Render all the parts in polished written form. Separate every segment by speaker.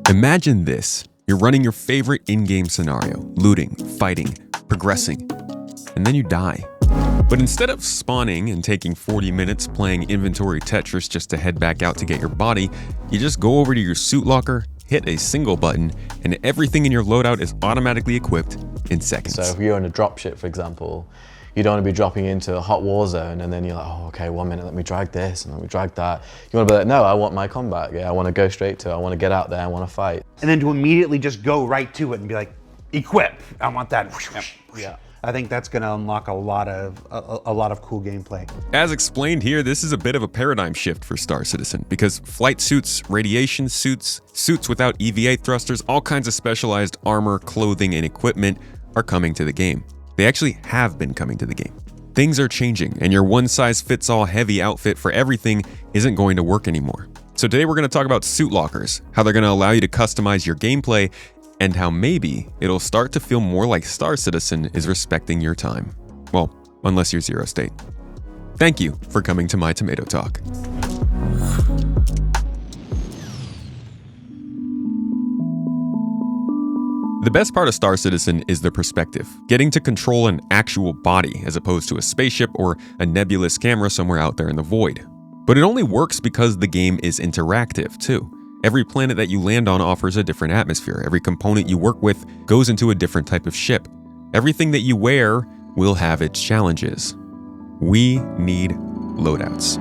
Speaker 1: Imagine this. You're running your favorite in-game scenario, looting, fighting, progressing, and then you die. But instead of spawning and taking 40 minutes playing inventory Tetris just to head back out to get your body, you just go over to your suit locker, hit a single button, and everything in your loadout is automatically equipped in seconds.
Speaker 2: So if you're in a dropship, for example, you don't want to be dropping into a hot war zone and then you're like, oh, okay, 1 minute, let me drag this and let me drag that. You want to be like, no, I want my combat. Yeah, I want to go straight to it. I want to get out there. I want to fight.
Speaker 3: And then to immediately just go right to it and be like, equip. I want that.
Speaker 2: Yeah.
Speaker 3: I think that's going to unlock a lot of cool gameplay.
Speaker 1: As explained here, this is a bit of a paradigm shift for Star Citizen because flight suits, radiation suits, suits without EVA thrusters, all kinds of specialized armor, clothing, and equipment are coming to the game. They actually have been coming to the game. Things are changing, and your one-size-fits-all heavy outfit for everything isn't going to work anymore. So today we're going to talk about suit lockers, how they're going to allow you to customize your gameplay, and how maybe it'll start to feel more like Star Citizen is respecting your time. Well, unless you're Zero State. Thank you for coming to my Tomato Talk. The best part of Star Citizen is the perspective, getting to control an actual body as opposed to a spaceship or a nebulous camera somewhere out there in the void. But it only works because the game is interactive too. Every planet that you land on offers a different atmosphere. Every component you work with goes into a different type of ship. Everything that you wear will have its challenges. We need loadouts.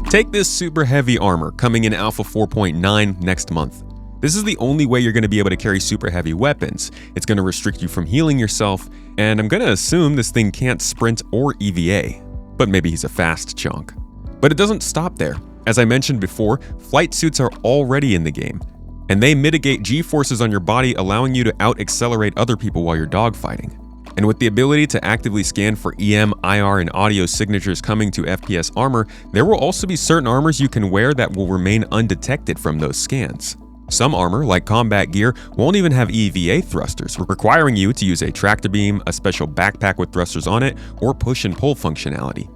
Speaker 1: Take this super heavy armor coming in Alpha 4.9 next month. This is the only way you're going to be able to carry super heavy weapons. It's going to restrict you from healing yourself, and I'm going to assume this thing can't sprint or EVA, but maybe he's a fast chunk. But it doesn't stop there. As I mentioned before, flight suits are already in the game, and they mitigate G-forces on your body, allowing you to out-accelerate other people while you're dogfighting. And with the ability to actively scan for EM, IR, and audio signatures coming to FPS armor, there will also be certain armors you can wear that will remain undetected from those scans. Some armor, like combat gear, won't even have EVA thrusters, requiring you to use a tractor beam, a special backpack with thrusters on it, or push and pull functionality.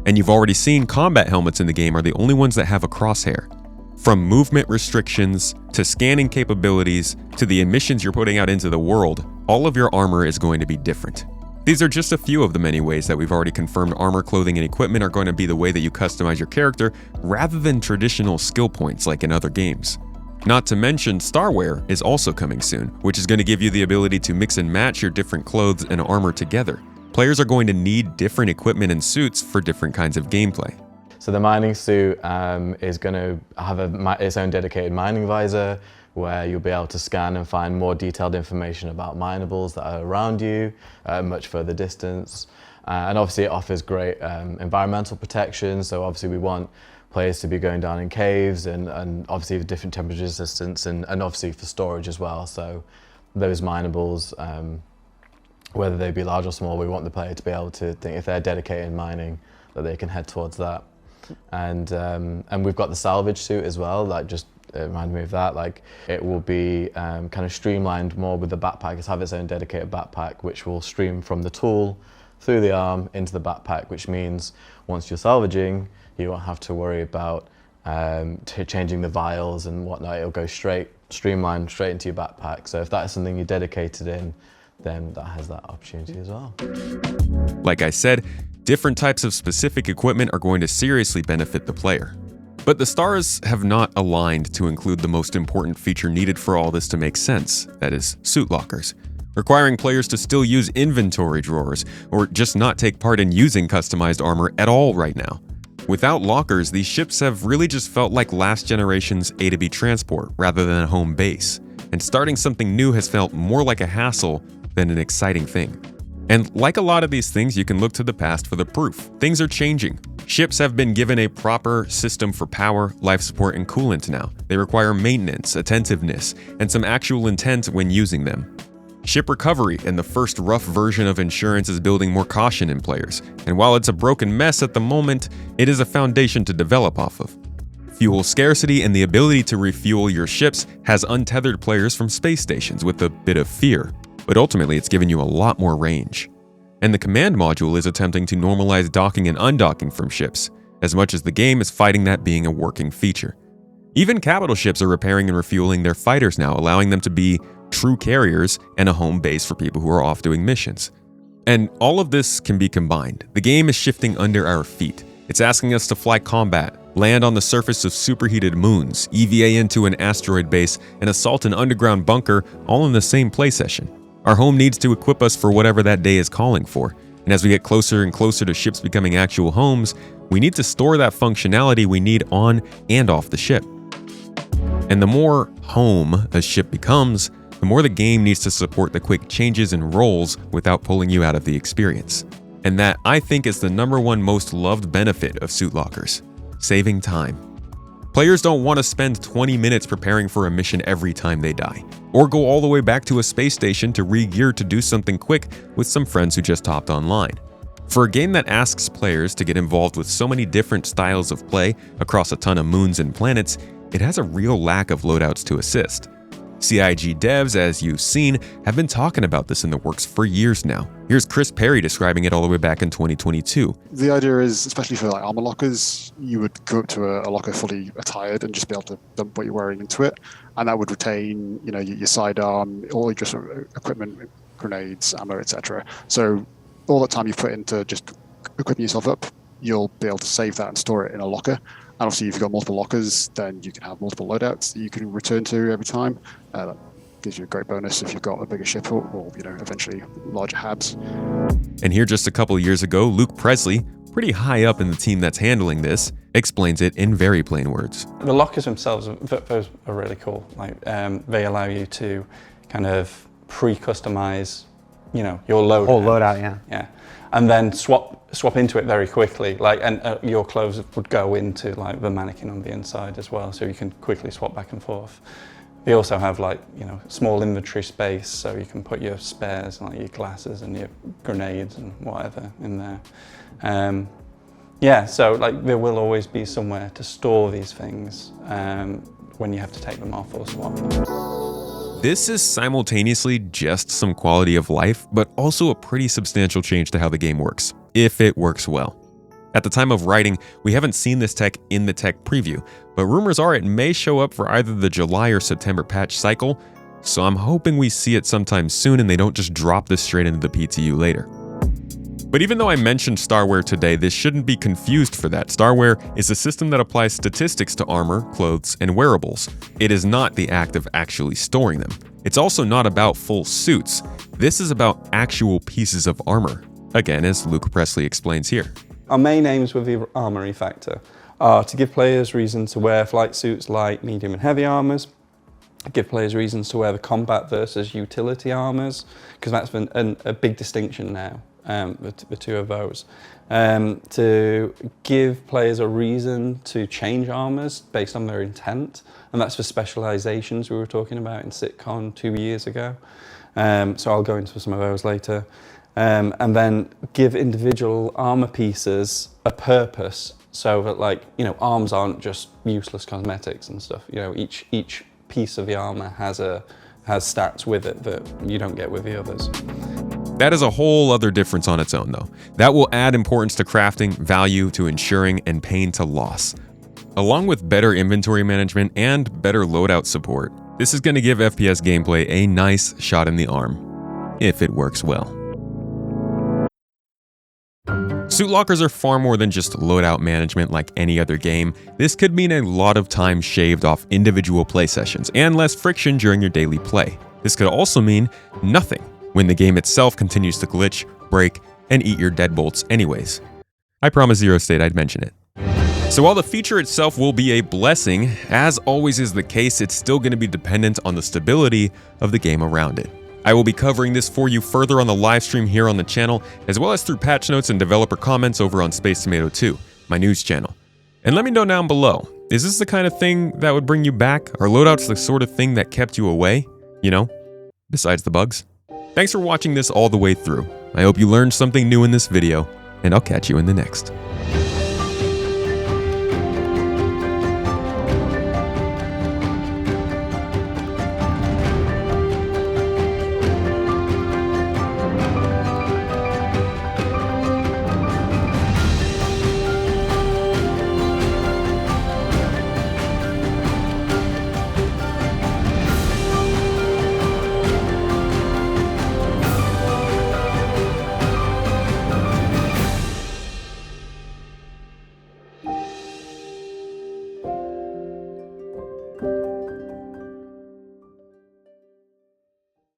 Speaker 1: And you've already seen combat helmets in the game are the only ones that have a crosshair. From movement restrictions, to scanning capabilities, to the emissions you're putting out into the world, all of your armor is going to be different. These are just a few of the many ways that we've already confirmed armor, clothing, and equipment are going to be the way that you customize your character, rather than traditional skill points like in other games. Not to mention, Starwear is also coming soon, which is going to give you the ability to mix and match your different clothes and armor together. Players are going to need different equipment and suits for different kinds of gameplay.
Speaker 2: So the mining suit is going to have its own dedicated mining visor, where you'll be able to scan and find more detailed information about minables that are around you, much further distance. And obviously it offers great environmental protection, so obviously we want players to be going down in caves and obviously with different temperature resistance and obviously for storage as well. So those minables, whether they be large or small, we want the player to be able to think, if they're dedicated in mining, that they can head towards that. And we've got the salvage suit as well, like just reminded me of that. Like it will be kind of streamlined more with the backpack. It's have its own dedicated backpack, which will stream from the tool through the arm into the backpack, which means once you're salvaging, you won't have to worry about changing the vials and whatnot. It'll go streamlined straight into your backpack. So if that is something you're dedicated in, then that has that opportunity as well.
Speaker 1: Like I said, different types of specific equipment are going to seriously benefit the player. But the stars have not aligned to include the most important feature needed for all this to make sense, that is, suit lockers, requiring players to still use inventory drawers or just not take part in using customized armor at all right now. Without lockers, these ships have really just felt like last generation's A to B transport rather than a home base, and starting something new has felt more like a hassle than an exciting thing. And like a lot of these things, you can look to the past for the proof. Things are changing. Ships have been given a proper system for power, life support, and coolant now. They require maintenance, attentiveness, and some actual intent when using them. Ship recovery and the first rough version of insurance is building more caution in players, and while it's a broken mess at the moment, it is a foundation to develop off of. Fuel scarcity and the ability to refuel your ships has untethered players from space stations with a bit of fear, but ultimately it's given you a lot more range. And the command module is attempting to normalize docking and undocking from ships, as much as the game is fighting that being a working feature. Even capital ships are repairing and refueling their fighters now, allowing them to be true carriers and a home base for people who are off doing missions. And all of this can be combined. The game is shifting under our feet. It's asking us to fly combat, land on the surface of superheated moons, EVA into an asteroid base, and assault an underground bunker all in the same play session. Our home needs to equip us for whatever that day is calling for. And as we get closer and closer to ships becoming actual homes, we need to store that functionality we need on and off the ship. And the more home a ship becomes, the more the game needs to support the quick changes and roles without pulling you out of the experience. And that, I think, is the #1 most loved benefit of suit lockers: saving time. Players don't want to spend 20 minutes preparing for a mission every time they die, or go all the way back to a space station to re-gear to do something quick with some friends who just hopped online. For a game that asks players to get involved with so many different styles of play across a ton of moons and planets, it has a real lack of loadouts to assist. CIG devs, as you've seen, have been talking about this in the works for years now. Here's Chris Perry describing it all the way back in 2022.
Speaker 4: The idea is, especially for like armor lockers, you would go up to a locker fully attired and just be able to dump what you're wearing into it, and that would retain, your sidearm, all your just equipment, grenades, ammo, etc. So all the time you've put into just equipping yourself up, you'll be able to save that and store it in a locker. And obviously, if you've got multiple lockers, then you can have multiple loadouts that you can return to every time. That gives you a great bonus if you've got a bigger ship or eventually larger HABs.
Speaker 1: And here just a couple of years ago, Luke Presley, pretty high up in the team that's handling this, explains it in very plain words.
Speaker 5: The lockers themselves are really cool. They allow you to kind of pre-customize, your loadout.
Speaker 3: Whole loadout, yeah.
Speaker 5: Yeah, and then swap into it very quickly. And your clothes would go into the mannequin on the inside as well, so you can quickly swap back and forth. They also have small inventory space, so you can put your spares, like your glasses and your grenades and whatever in there. So there will always be somewhere to store these things when you have to take them off or swap.
Speaker 1: This is simultaneously just some quality of life, but also a pretty substantial change to how the game works, if it works well. At the time of writing, we haven't seen this tech in the tech preview, but rumors are it may show up for either the July or September patch cycle, so I'm hoping we see it sometime soon and they don't just drop this straight into the PTU later. But even though I mentioned Starware today, this shouldn't be confused for that. Starware is a system that applies statistics to armor, clothes, and wearables. It is not the act of actually storing them. It's also not about full suits. This is about actual pieces of armor. Again, as Luke Presley explains here.
Speaker 5: Our main aims with the armory factor are to give players reason to wear flight suits, light, medium, and heavy armors. Give players reasons to wear the combat versus utility armors, because that's been a big distinction now. The two of those, to give players a reason to change armors based on their intent, and that's for specializations we were talking about in SitCon 2 years ago. So I'll go into some of those later. And then give individual armor pieces a purpose, so that arms aren't just useless cosmetics and stuff. Each piece of the armor has stats with it that you don't get with the others.
Speaker 1: That is a whole other difference on its own, though. That will add importance to crafting, value to ensuring, and pain to loss. Along with better inventory management and better loadout support, this is going to give FPS gameplay a nice shot in the arm, if it works well. Suit lockers are far more than just loadout management like any other game. This could mean a lot of time shaved off individual play sessions and less friction during your daily play. This could also mean nothing when the game itself continues to glitch, break, and eat your deadbolts anyways. I promised Zero State I'd mention it. So while the feature itself will be a blessing, as always is the case, it's still going to be dependent on the stability of the game around it. I will be covering this for you further on the live stream here on the channel, as well as through patch notes and developer comments over on Space Tomato 2, my news channel. And let me know down below, is this the kind of thing that would bring you back? Are loadouts the sort of thing that kept you away? Besides the bugs? Thanks for watching this all the way through. I hope you learned something new in this video, and I'll catch you in the next. you.